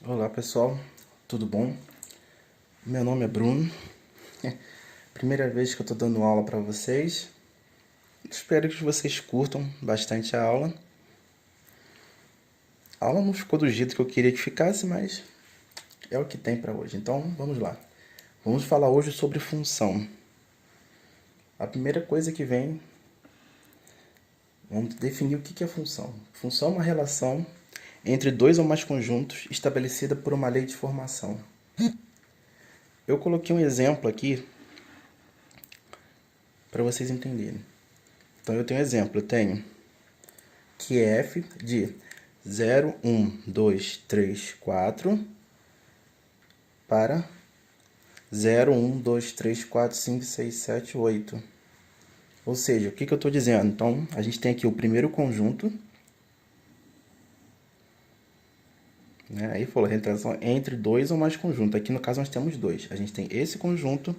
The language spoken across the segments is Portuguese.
Olá pessoal, tudo bom? Meu nome é Bruno, primeira vez que eu estou dando aula para vocês. Espero que vocês curtam bastante a aula. A aula não ficou do jeito que eu queria que ficasse, mas é o que tem para hoje. Então vamos lá. Vamos falar hoje sobre função. A primeira coisa que vem, vamos definir o que é função. Função é uma relação entre dois ou mais conjuntos estabelecida por uma lei de formação. Eu coloquei um exemplo aqui para vocês entenderem. Então eu tenho um exemplo, eu tenho que é f de 0, 1, 2, 3, 4 para 0, 1, 2, 3, 4, 5, 6, 7, 8. Ou seja, o que eu estou dizendo? Então, a gente tem aqui o primeiro conjunto, né? Aí falou, relação entre dois ou mais conjuntos. Aqui no caso nós temos dois. A gente tem esse conjunto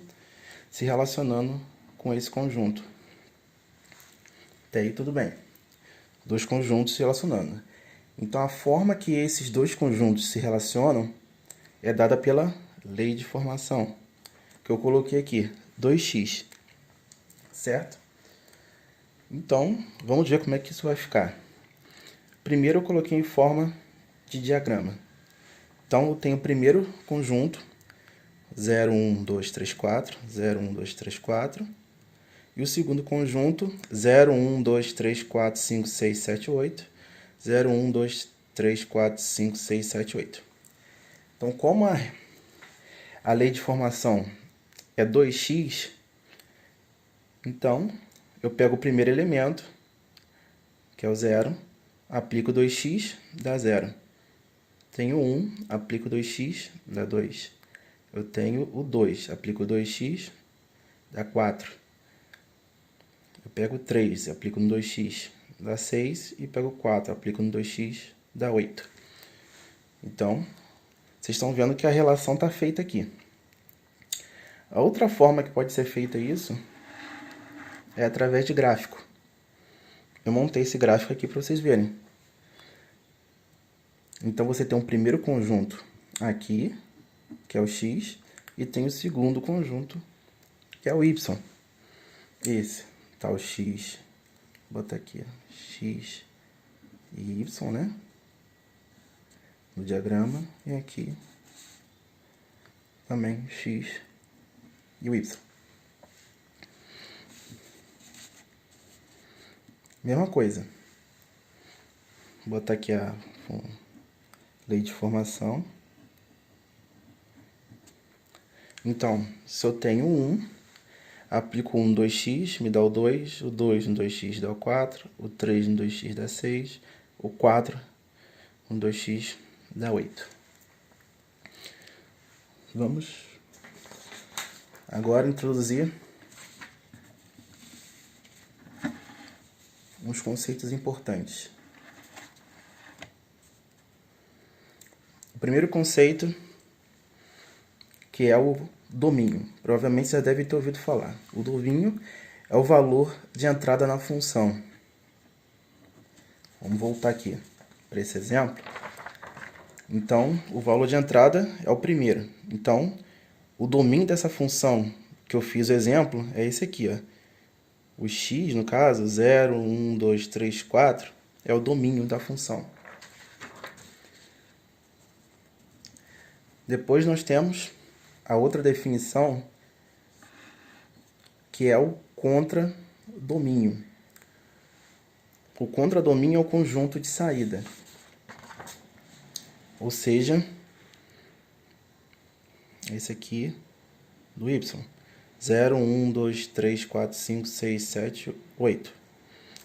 se relacionando com esse conjunto. Até aí tudo bem. Dois conjuntos se relacionando. Então, a forma que esses dois conjuntos se relacionam é dada pela lei de formação, que eu coloquei aqui, 2x, certo? Então, vamos ver como é que isso vai ficar. Primeiro eu coloquei em forma de diagrama. Então, eu tenho o primeiro conjunto, 0, 1, 2, 3, 4, 0, 1, 2, 3, 4. E o segundo conjunto, 0, 1, 2, 3, 4, 5, 6, 7, 8. 0, 1, 2, 3, 4, 5, 6, 7, 8. Então, como a lei de formação é 2x, então eu pego o primeiro elemento, que é o 0, aplico 2x, dá 0. Tenho 1, aplico 2x, dá 2. Eu tenho o 2, aplico 2x, dá 4. Eu pego o 3, aplico no 2x, dá 6. E pego o 4, aplico no 2x, dá 8. Então, vocês estão vendo que a relação está feita aqui. A outra forma que pode ser feita isso é através de gráfico. Eu montei esse gráfico aqui para vocês verem. Então, você tem um primeiro conjunto aqui, que é o x, e tem o segundo conjunto, que é o y. Esse tá o x, vou botar aqui, x e y, né? No diagrama, e aqui também x e o y. Mesma coisa. Vou botar aqui a lei de formação. Então, se eu tenho 1, aplico 1 no 2x, me dá o 2. O 2 no 2x dá o 4. O 3 no 2x dá 6. O 4 no 2x dá 8. Vamos agora introduzir uns conceitos importantes. O primeiro conceito, que é o domínio. Provavelmente você já deve ter ouvido falar. O domínio é o valor de entrada na função. Vamos voltar aqui para esse exemplo. Então, o valor de entrada é o primeiro. Então, o domínio dessa função que eu fiz o exemplo é esse aqui, ó. O x, no caso, 0, 1, 2, 3, 4, é o domínio da função. Depois nós temos a outra definição, que é o contradomínio. O contradomínio é o conjunto de saída. Ou seja, esse aqui do y. 0, 1, 2, 3, 4, 5, 6, 7, 8.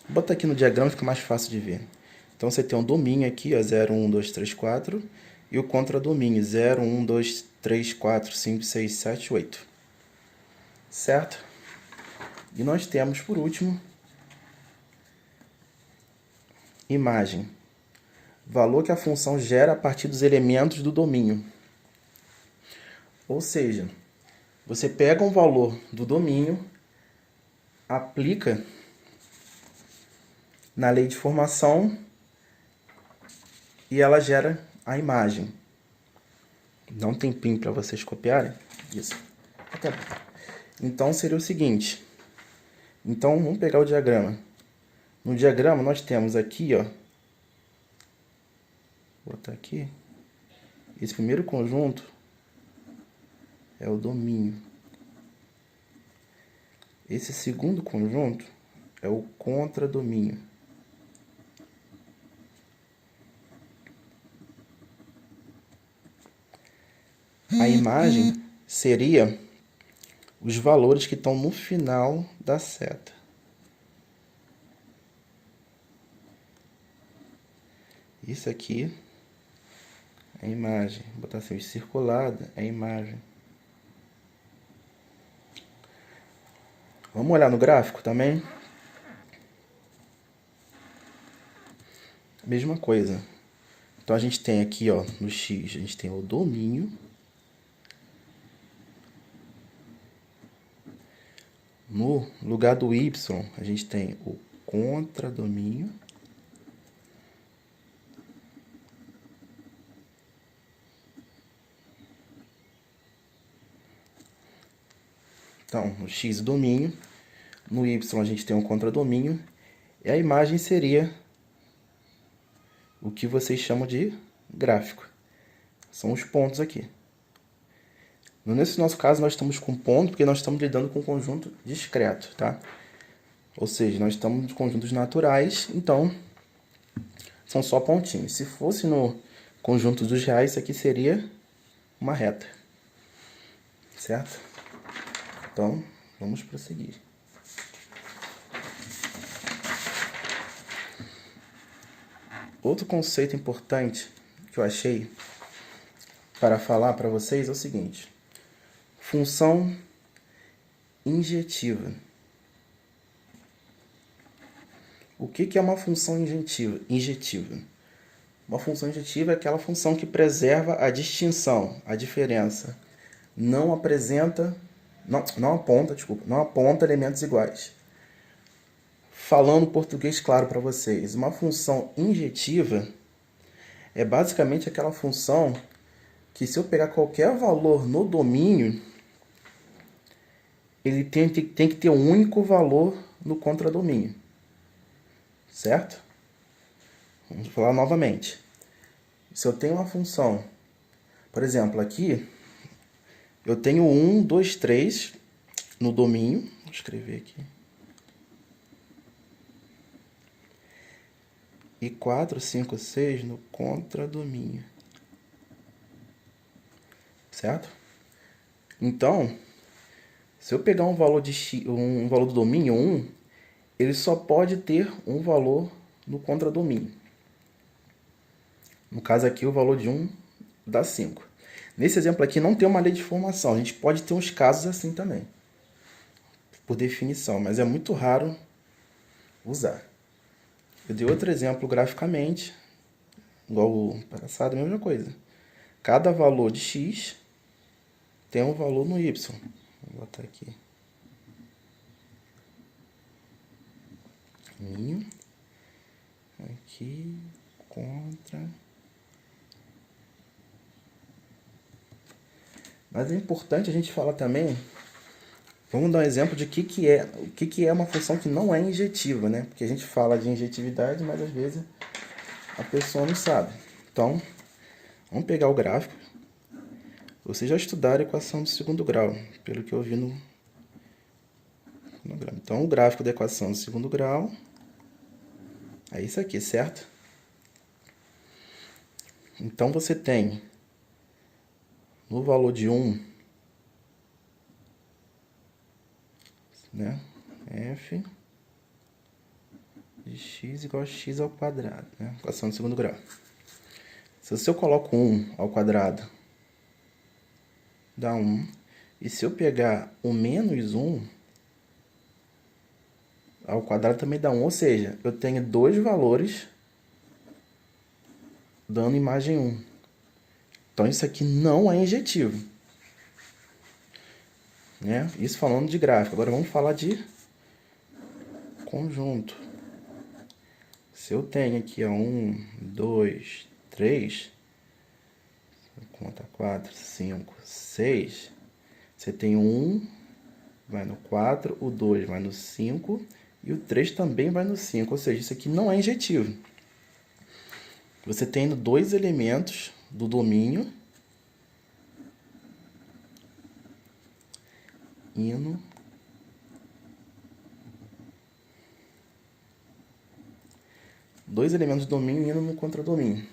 Vou botar aqui no diagrama, fica mais fácil de ver. Então, você tem um domínio aqui, ó, 0, 1, 2, 3, 4. E o contradomínio, 0, 1, 2, 3, 4, 5, 6, 7, 8. Certo? E nós temos, por último, imagem. Valor que a função gera a partir dos elementos do domínio. Ou seja, você pega um valor do domínio, aplica na lei de formação e ela gera a imagem. Dá um tempinho para vocês copiarem. Isso. Até bom. Então, seria o seguinte. Então, vamos pegar o diagrama. No diagrama, nós temos aqui, ó. Vou botar aqui. Esse primeiro conjunto é o domínio. Esse segundo conjunto é o contradomínio. A imagem seria os valores que estão no final da seta. Isso aqui é a imagem. Vou botar assim, circulada é a imagem. Vamos olhar no gráfico também? Mesma coisa. Então, a gente tem aqui, ó, no X, a gente tem o domínio. No lugar do Y, a gente tem o contradomínio. Então, no X, domínio. No Y, a gente tem um contradomínio. E a imagem seria o que vocês chamam de gráfico. São os pontos aqui. Nesse nosso caso, nós estamos com ponto porque nós estamos lidando com um conjunto discreto, tá? Ou seja, nós estamos em conjuntos naturais, então são só pontinhos. Se fosse no conjunto dos reais, isso aqui seria uma reta. Certo? Então, vamos prosseguir. Outro conceito importante que eu achei para falar para vocês é o seguinte. Função injetiva. O que é uma função injetiva? Uma função injetiva é aquela função que preserva a distinção, a diferença. Não aponta elementos iguais. Falando português claro para vocês, uma função injetiva é basicamente aquela função que, se eu pegar qualquer valor no domínio, ele tem que ter um único valor no contradomínio. Certo? Vamos falar novamente. Se eu tenho uma função, por exemplo, aqui, eu tenho 1, 2, 3 no domínio. Vou escrever aqui. E 4, 5, 6 no contradomínio. Certo? Então, se eu pegar um valor do domínio 1, ele só pode ter um valor no contradomínio. No caso aqui, o valor de 1 dá 5. Nesse exemplo aqui, não tem uma lei de formação. A gente pode ter uns casos assim também, por definição, mas é muito raro usar. Eu dei outro exemplo graficamente, igual o passado, a mesma coisa. Cada valor de x tem um valor no y. Vou botar aqui. Aqui, contra. Mas é importante a gente falar também. Vamos dar um exemplo de o que é uma função que não é injetiva, né? Porque a gente fala de injetividade, mas às vezes a pessoa não sabe. Então, vamos pegar o gráfico. Vocês já estudaram a equação do segundo grau, pelo que eu vi no grau. Então, o gráfico da equação do segundo grau é isso aqui, certo? Então, você tem no valor de 1, né? F de x igual a x ao quadrado, né? Equação do segundo grau. Se eu coloco 1 ao quadrado, dá 1. E se eu pegar o menos 1 ao quadrado, também dá 1. Ou seja, eu tenho dois valores dando imagem 1. Então, isso aqui não é injetivo. Né? Isso falando de gráfico. Agora, vamos falar de conjunto. Se eu tenho aqui 1, 2, 3, Conta 4, 5, 6. Você tem o 1, vai no 4, o 2 vai no 5 e o 3 também vai no 5. Ou seja, isso aqui não é injetivo. Você tem dois elementos do domínio indo no contradomínio.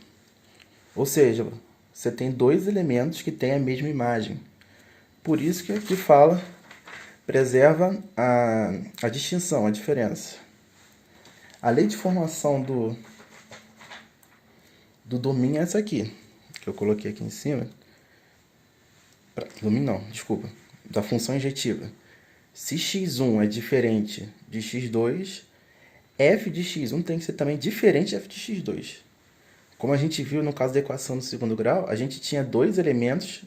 Ou seja, você tem dois elementos que têm a mesma imagem. Por isso que aqui fala, preserva a distinção, a diferença. A lei de formação do domínio é essa aqui, que eu coloquei aqui em cima. Domínio não, desculpa. Da função injetiva. Se x1 é diferente de x2, f de x1 tem que ser também diferente de f de x2. Como a gente viu no caso da equação do segundo grau, a gente tinha dois elementos,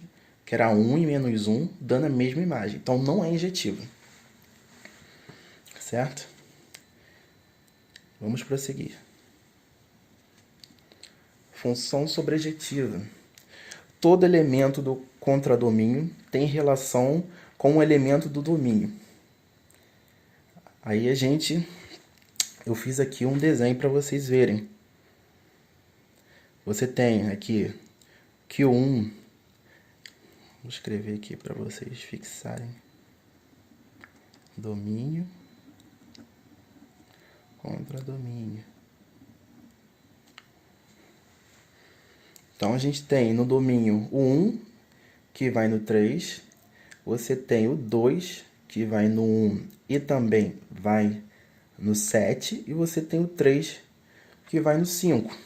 que era 1 e menos 1, dando a mesma imagem. Então, não é injetivo. Certo? Vamos prosseguir. Função sobrejetiva. Todo elemento do contradomínio tem relação com o elemento do domínio. Aí eu fiz aqui um desenho para vocês verem. Você tem aqui Q1, vou escrever aqui para vocês fixarem. Domínio, contradomínio. Então, a gente tem no domínio o 1, que vai no 3. Você tem o 2, que vai no 1 e também vai no 7. E você tem o 3, que vai no 5.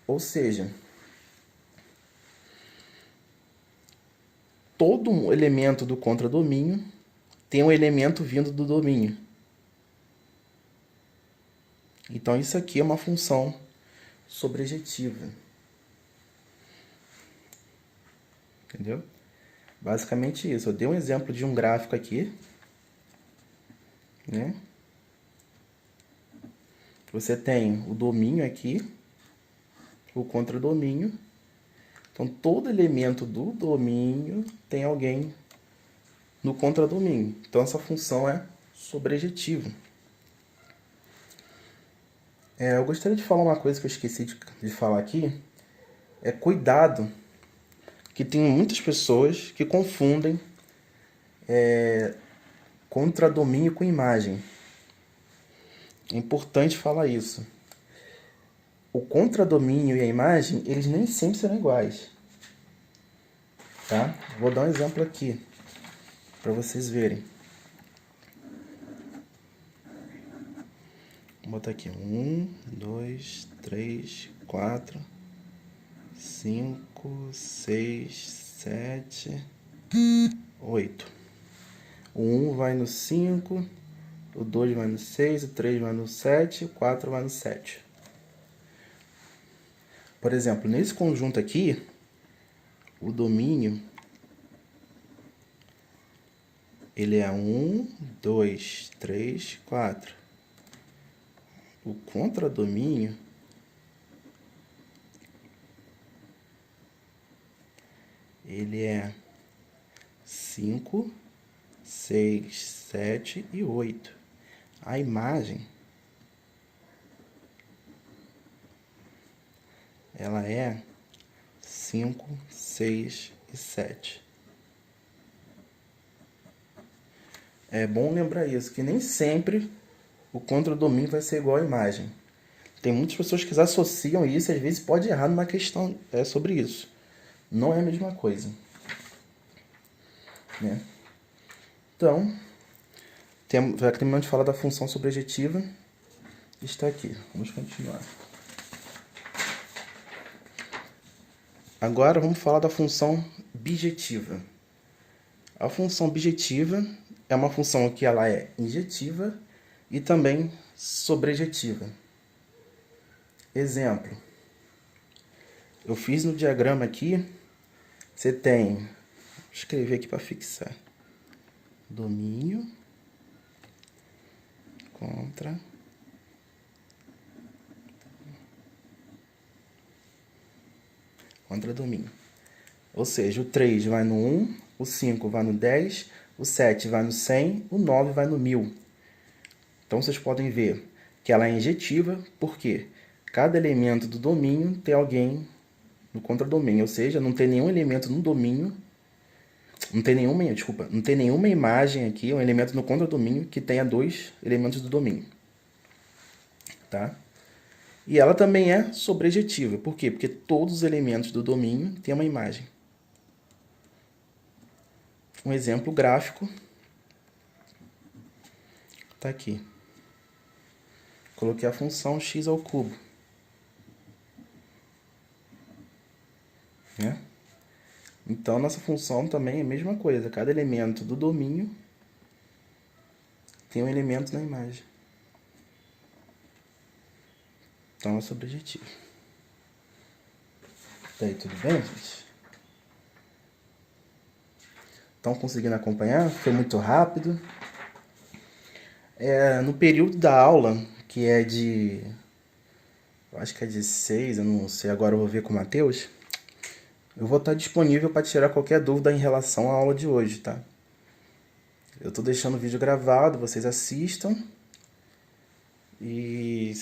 Ou seja, todo elemento do contradomínio tem um elemento vindo do domínio. Então, isso aqui é uma função sobrejetiva. Entendeu? Basicamente isso. Eu dei um exemplo de um gráfico aqui, né? Você tem o domínio aqui, o contradomínio. Então, todo elemento do domínio tem alguém no contradomínio. Então, essa função é sobrejetiva. Eu gostaria de falar uma coisa que eu esqueci de falar aqui. É cuidado, que tem muitas pessoas que confundem contradomínio com imagem. É importante falar isso. O contradomínio e a imagem, eles nem sempre serão iguais. Tá? Vou dar um exemplo aqui, para vocês verem. Vou botar aqui 1, 2, 3, 4, 5, 6, 7, 8. O 1 vai no 5, o 2 vai no 6, o 3 vai no 7, o 4 vai no 7. Por exemplo, nesse conjunto aqui, o domínio ele é 1, 2, 3, 4. O contradomínio ele é 5, 6, 7 e 8. A imagem ela é 5, 6 e 7. É bom lembrar isso, que nem sempre o contradomínio vai ser igual à imagem. Tem muitas pessoas que associam isso e às vezes pode errar numa questão sobre isso. Não é a mesma coisa. Né? Então, já que terminamos de falar da função sobrejetiva, está aqui. Vamos continuar. Agora vamos falar da função bijetiva. A função bijetiva é uma função que ela é injetiva e também sobrejetiva. Exemplo. Eu fiz no diagrama aqui, você tem, vou escrever aqui para fixar, domínio, contradomínio. Ou seja, o 3 vai no 1, o 5 vai no 10, o 7 vai no 100, o 9 vai no 1000. Então, vocês podem ver que ela é injetiva, porque cada elemento do domínio tem alguém no contradomínio, ou seja, não tem nenhum elemento no domínio, não tem nenhuma imagem aqui, um elemento no contradomínio que tenha dois elementos do domínio, tá? E ela também é sobrejetiva, por quê? Porque todos os elementos do domínio têm uma imagem. Um exemplo gráfico está aqui. Coloquei a função x ao cubo, né? Então, nossa função também é a mesma coisa. Cada elemento do domínio tem um elemento na imagem. Então, é sobrejetivo. Daí, tudo bem, gente? Estão conseguindo acompanhar? Foi muito rápido. No período da aula, que é de... eu acho que é de 6, eu não sei, agora eu vou ver com o Matheus. Eu vou estar disponível para tirar qualquer dúvida em relação à aula de hoje, tá? Eu estou deixando o vídeo gravado, vocês assistam. E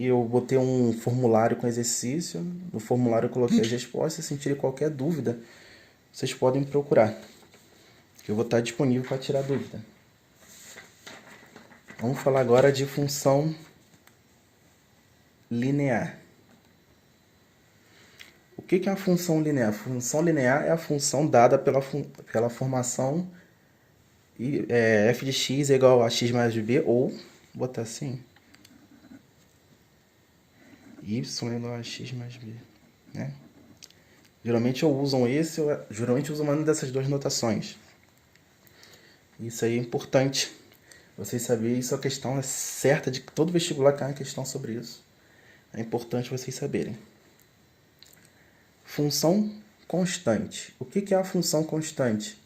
eu botei um formulário com exercício. No formulário eu coloquei as respostas. Se sentirem qualquer dúvida, vocês podem me procurar, que eu vou estar disponível para tirar dúvida. Vamos falar agora de função linear. O que é uma função linear? A função linear é a função dada pela formação f de x é igual a x mais b, ou, vou botar assim, y é igual a x mais b, né? Geralmente eu uso uma dessas duas notações. Isso aí é importante. Vocês saberem, isso é a questão certa de que todo vestibular cai uma questão sobre isso. É importante vocês saberem. Função constante. O que é a função constante?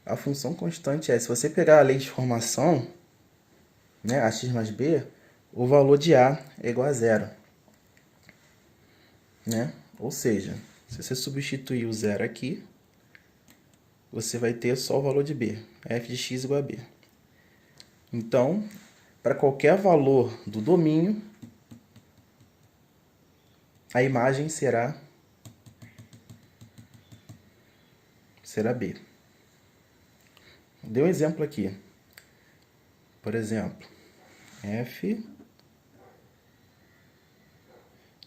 A função constante é, se você pegar a lei de formação, né, ax mais b, o valor de a é igual a zero, né? Ou seja, se você substituir o zero aqui, você vai ter só o valor de b, f de x igual a b. Então, para qualquer valor do domínio, a imagem será b. Dei um exemplo aqui. Por exemplo, f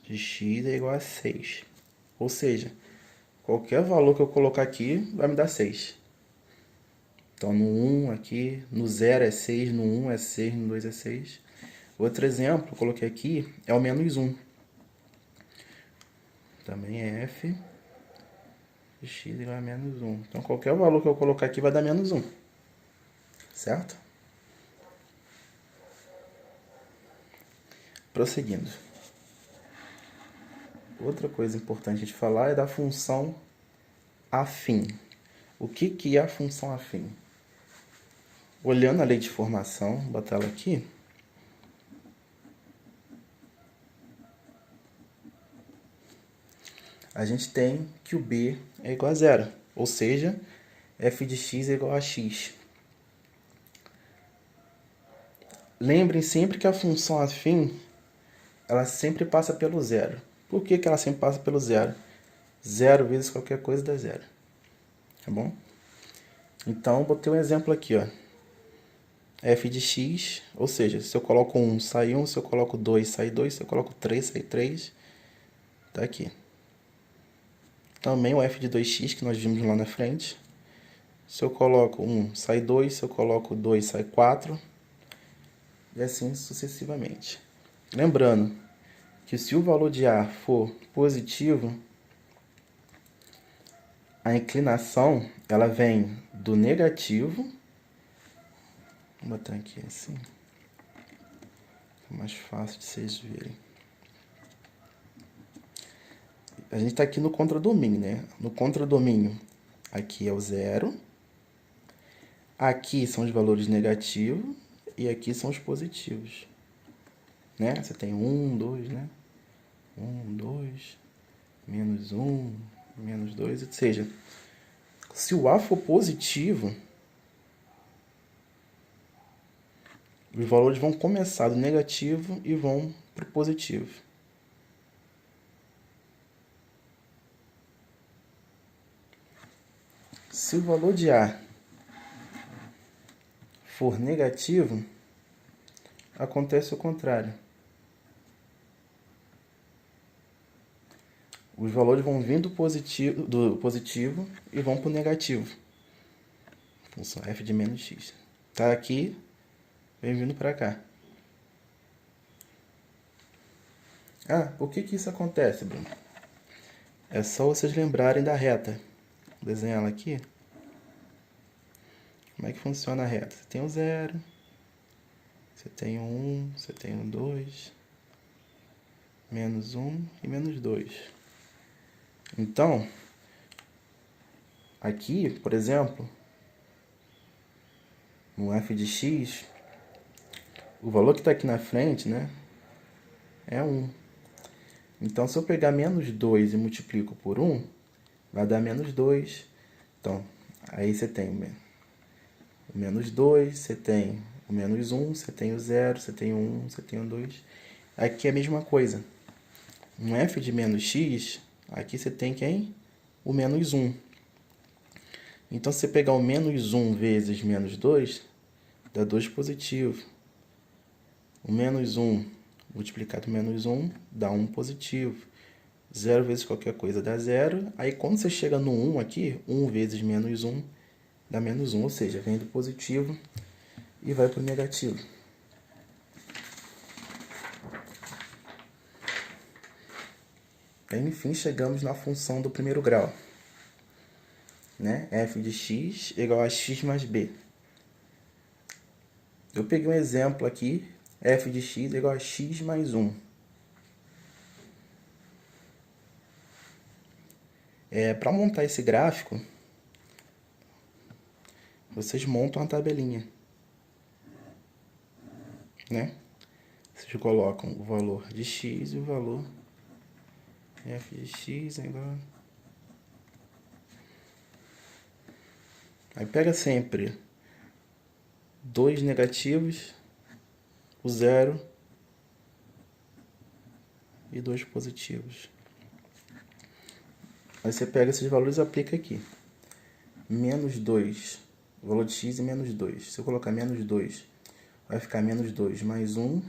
de x é igual a 6. Ou seja, qualquer valor que eu colocar aqui vai me dar 6. Então, no 1 aqui, no 0 é 6, no 1 é 6, no 2 é 6. Outro exemplo, eu coloquei aqui, é o menos 1. Também é f de x igual a menos 1. Então, qualquer valor que eu colocar aqui vai dar menos 1. Certo? Prosseguindo. Outra coisa importante de falar é da função afim. O que é a função afim? Olhando a lei de formação, vou botar ela aqui. A gente tem que o b é igual a zero. Ou seja, f de x é igual a x. Lembrem sempre que a função afim, ela sempre passa pelo zero. Por que ela sempre passa pelo zero? Zero vezes qualquer coisa dá zero. Tá bom? Então, eu botei um exemplo aqui, ó. F de x, ou seja, se eu coloco 1, sai 1, se eu coloco 2, sai 2, se eu coloco 3, sai 3. Tá aqui. Também o f de 2x, que nós vimos lá na frente. Se eu coloco 1, sai 2, se eu coloco 2, sai 4. E assim sucessivamente. Lembrando que se o valor de A for positivo, a inclinação ela vem do negativo. Vou botar aqui assim. É mais fácil de vocês verem. A gente está aqui no contradomínio, né? No contradomínio, aqui é o zero. Aqui são os valores negativos e aqui são os positivos. Né? Você tem 1, 2, né? 1, 2, menos 1, menos 2, ou seja, se o A for positivo, os valores vão começar do negativo e vão para o positivo. Se o valor de A for negativo, acontece o contrário. Os valores vão vir do positivo e vão para o negativo. Função f de menos x. Está aqui, vem vindo para cá. Ah, por que isso acontece, Bruno? É só vocês lembrarem da reta. Vou desenhar ela aqui. Como é que funciona a reta? Você tem o 0, você tem o 1, você tem o 2, menos 1 e menos 2. Então, aqui, por exemplo, no f de x, o valor que está aqui na frente, né, é 1. Então, se eu pegar menos 2 e multiplico por 1, vai dar menos 2. Então, aí você tem o menos 2, você tem o menos 1, você tem o 0, você tem o 1, você tem o 2. Aqui é a mesma coisa. No f de menos x, aqui você tem quem? O menos 1. Então, se você pegar o menos 1 vezes menos 2, dá 2 positivo. O menos 1 multiplicado por menos 1 dá 1 positivo. 0 vezes qualquer coisa dá 0. Aí, quando você chega no 1 aqui, 1 vezes menos 1 dá menos 1. Ou seja, vem do positivo e vai para o negativo. Aí, enfim, chegamos na função do primeiro grau, né? F de x igual a x mais b. Eu peguei um exemplo aqui, f de x igual a x mais 1. Para montar esse gráfico, vocês montam uma tabelinha, né? Vocês colocam o valor de x e o valor f de x é igual... Aí pega sempre 2 negativos, o 0 e 2 positivos. Aí você pega esses valores e aplica aqui. Menos 2, o valor de x é menos 2. Se eu colocar menos 2, vai ficar menos 2 mais 1.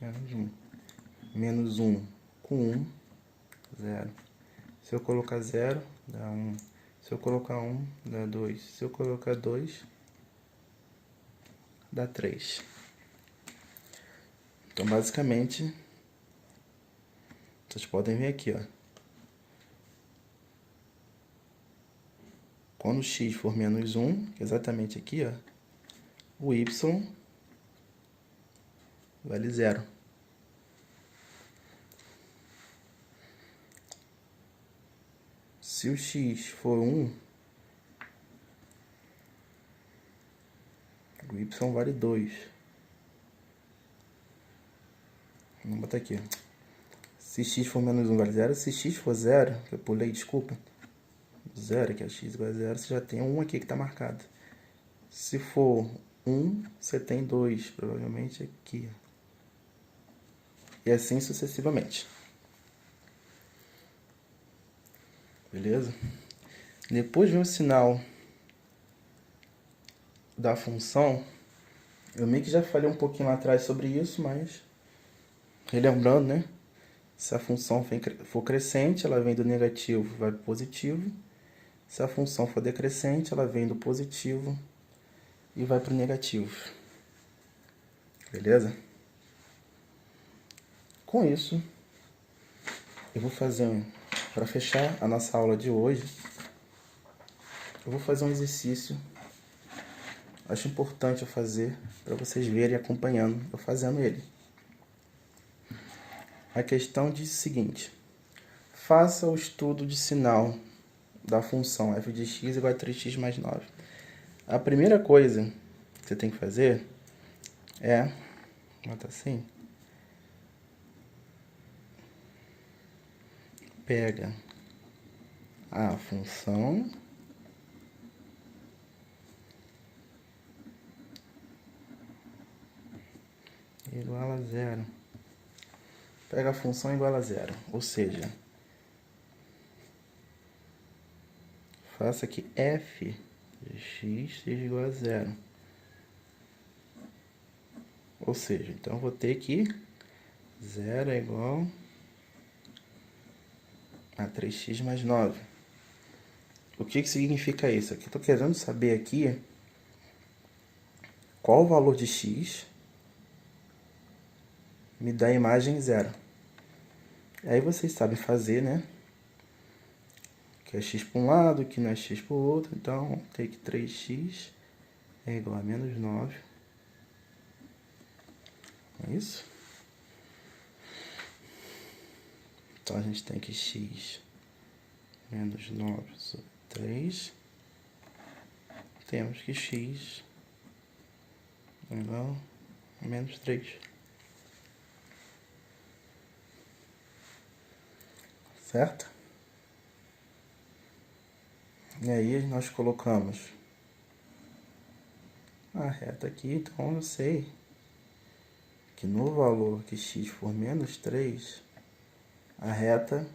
Menos 1. Menos 1 com 1, 0. Se eu colocar 0, dá 1. Se eu colocar 1, dá 2. Se eu colocar 2, dá 3. Então, basicamente, vocês podem ver aqui, ó. Quando x for menos 1, exatamente aqui, ó, o y vale 0. Se o x for 1, o y vale 2. Vamos botar aqui. Se x for menos 1 vale 0. Se x for 0, que eu pulei, desculpa. 0, que é x igual a 0, você já tem 1 aqui que está marcado. Se for 1, você tem 2, provavelmente aqui. E assim sucessivamente. Beleza? Depois vem o sinal da função. Eu meio que já falei um pouquinho lá atrás sobre isso, mas relembrando, né? Se a função for crescente, ela vem do negativo, vai para o positivo. Se a função for decrescente, ela vem do positivo e vai para o negativo. Beleza? Com isso, eu vou fazer, para fechar a nossa aula de hoje, eu vou fazer um exercício. Acho importante eu fazer para vocês verem acompanhando eu fazendo ele. A questão diz o seguinte: faça o estudo de sinal da função f de x igual a 3x mais 9. A primeira coisa que você tem que fazer é, bota assim, pega a função igual a zero. Pega a função igual a zero, ou seja, faça que f de x seja igual a zero. Ou seja, então eu vou ter que 0 é igual a 3x mais 9. O que significa isso? Aqui eu estou querendo saber aqui qual o valor de x me dá a imagem 0. Aí vocês sabem fazer, né? Que é x para um lado, que não é x para o outro. Então, tem que 3x é igual a menos 9. É isso? Então, a gente tem que x menos 9 sobre 3. Temos que x é igual a menos 3. Certo? E aí nós colocamos a reta aqui, então eu sei que no valor que x for menos 3, a reta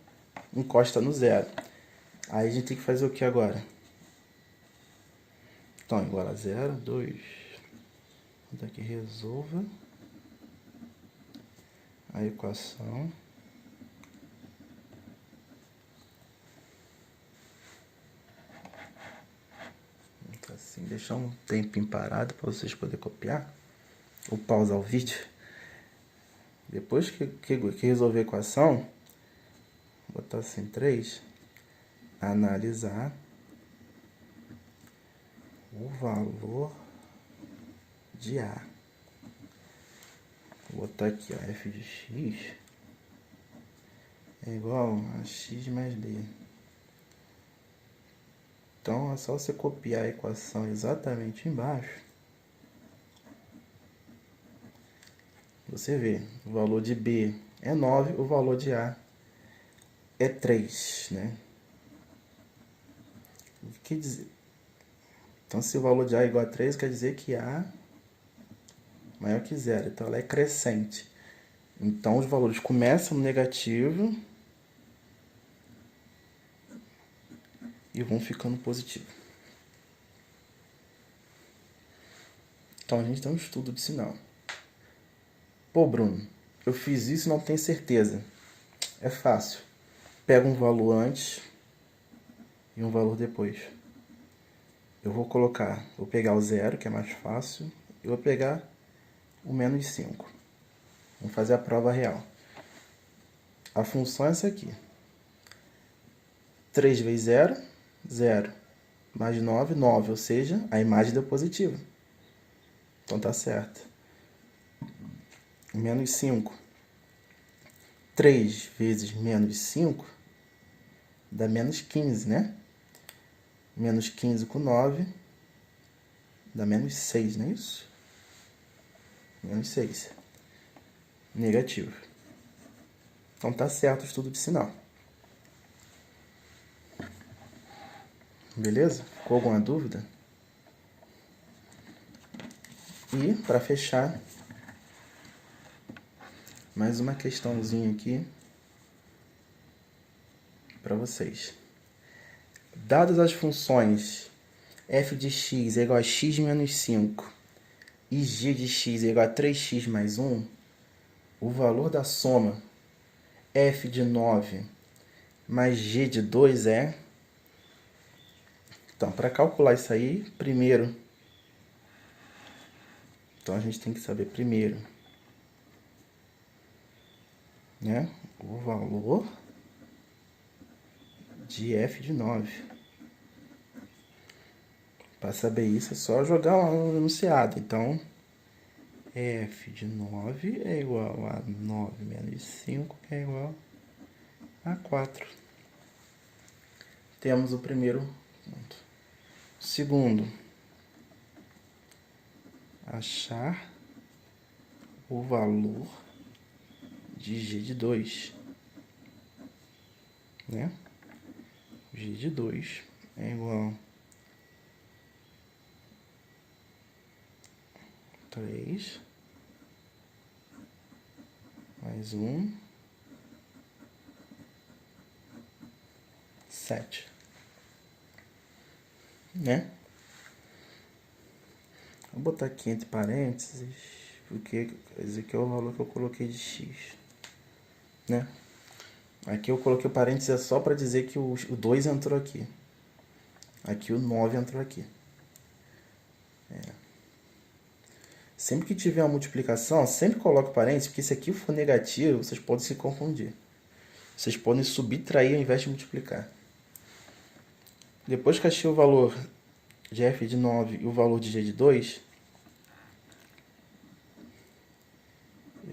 encosta no zero. Aí a gente tem que fazer o que agora? Então, igual a 0, 2. Vou aqui resolva a equação. Então, assim, deixar um tempinho parado para vocês poderem copiar ou pausar o vídeo. Depois que resolver a equação, vou botar assim 3, analisar o valor de A. Vou botar aqui, ó, f de x é igual a x mais b. Então, é só você copiar a equação exatamente embaixo. Você vê, o valor de B é 9, o valor de A é 3, né? O que quer dizer? Então, se o valor de A é igual a 3, quer dizer que A é maior que 0. Então, ela é crescente. Então, os valores começam no negativo e vão ficando positivo. Então, a gente tem um estudo de sinal. Pô, Bruno, eu fiz isso e não tenho certeza. É fácil. Pega um valor antes e um valor depois. Eu vou pegar o 0, que é mais fácil, e vou pegar o menos 5. Vamos fazer a prova real. A função é essa aqui. 3 vezes 0, 0. Mais 9, 9. Ou seja, a imagem deu positiva. Então tá certo. Menos 5. 3 vezes menos 5 dá menos 15, né? Menos 15 com 9 dá menos 6, não é isso? Menos 6. Negativo. Então tá certo o estudo de sinal. Beleza? Ficou alguma dúvida? E, para fechar, mais uma questãozinha aqui para vocês. Dadas as funções f de x é igual a x menos 5 e g de x é igual a 3x mais 1, o valor da soma f de 9 mais g de 2 é... Então, para calcular isso aí, primeiro... Então, a gente tem que saber primeiro, né, o valor de f de 9. Para saber isso, é só jogar lá no enunciado. Então, f de 9 é igual a 9 menos 5, que é igual a 4. Temos o primeiro ponto. Segundo, achar o valor de g de 2. né? G de 2 é igual a 3 mais 1, 7, né? Vou botar aqui entre parênteses, porque esse aqui é o valor que eu coloquei de x, né? Aqui eu coloquei o parênteses é só para dizer que o 2 entrou aqui. Aqui o 9 entrou aqui. Sempre que tiver uma multiplicação, sempre coloque parênteses, porque se aqui for negativo, vocês podem se confundir. Vocês podem subtrair ao invés de multiplicar. Depois que achei o valor de f de 9 e o valor de g de 2,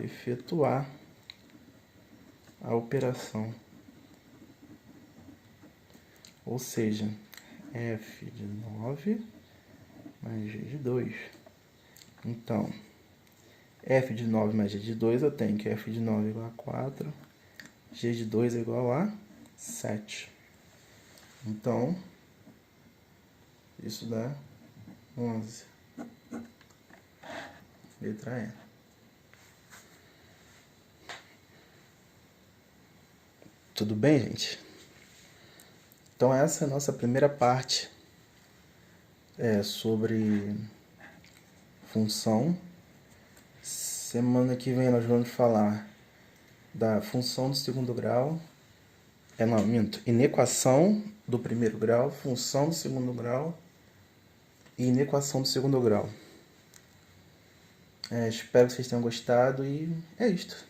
efetuar a operação. Ou seja, f de 9 mais g de 2. Então, f de 9 mais g de 2, eu tenho que f de 9 é igual a 4, g de 2 é igual a 7. Então, isso dá 11. Letra E. Tudo bem, gente? Então, essa é a nossa primeira parte sobre função. Semana que vem nós vamos falar da função do segundo grau. Não, minto. Inequação do primeiro grau, função do segundo grau e inequação do segundo grau. Espero que vocês tenham gostado e é isto.